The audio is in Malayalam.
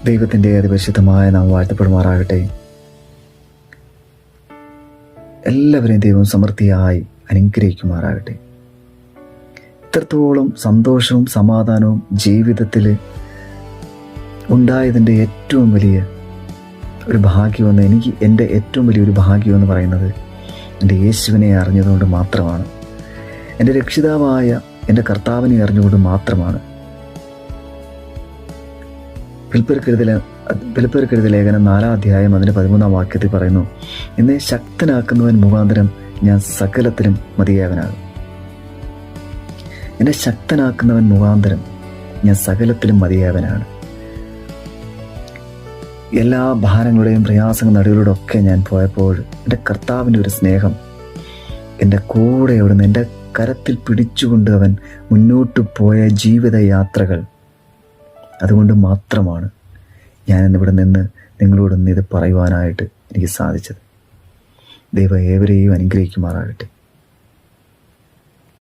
ദൈവത്തിൻ്റെ അതിപരിശുദ്ധമായ നാം വാഴ്ത്തപ്പെടുമാറാകട്ടെ. എല്ലാവരെയും ദൈവം സമൃദ്ധിയായി അനുഗ്രഹിക്കുമാറാകട്ടെ. ഇത്രത്തോളം സന്തോഷവും സമാധാനവും ജീവിതത്തിൽ ഉണ്ടായതിൻ്റെ ഏറ്റവും വലിയ ഒരു ഭാഗ്യമെന്ന് എൻ്റെ ഏറ്റവും വലിയൊരു ഭാഗ്യമെന്ന് പറയുന്നത് എൻ്റെ യേശുവിനെ അറിഞ്ഞതുകൊണ്ട് മാത്രമാണ്. എൻ്റെ രക്ഷിതാവായ എൻ്റെ കർത്താവിനെ അറിഞ്ഞുകൊണ്ട് മാത്രമാണ്. ഫിലിപ്പിയർക്കെഴുതിയ ലേഖനം 4-ാം അധ്യായം അതിൻ്റെ 13-ാം വാക്യത്തിൽ പറയുന്നു, എന്നെ ശക്തനാക്കുന്നവൻ മുഖാന്തരം ഞാൻ സകലത്തിലും മതിയായവനാകും. എന്നെ ശക്തനാക്കുന്നവൻ മുഖാന്തരം ഞാൻ സകലത്തിലും മതിയായവനാണ്. എല്ലാ ഭാരങ്ങളുടെയും പ്രയാസങ്ങൾ നടുവിലൂടെ ഒക്കെ ഞാൻ പോയപ്പോൾ എൻ്റെ കർത്താവിൻ്റെ ഒരു സ്നേഹം എൻ്റെ കൂടെ അവിടുന്ന് എൻ്റെ കരത്തിൽ പിടിച്ചുകൊണ്ട് അവൻ മുന്നോട്ട് പോയ ജീവിതയാത്രകൾ, അതുകൊണ്ട് മാത്രമാണ് ഞാനിന്നിവിടെ നിന്ന് നിങ്ങളോടൊന്ന് ഇത് പറയുവാനായിട്ട് എനിക്ക് സാധിച്ചത്. ദൈവം ഏവരെയും അനുഗ്രഹിക്കുമാറാകട്ടെ.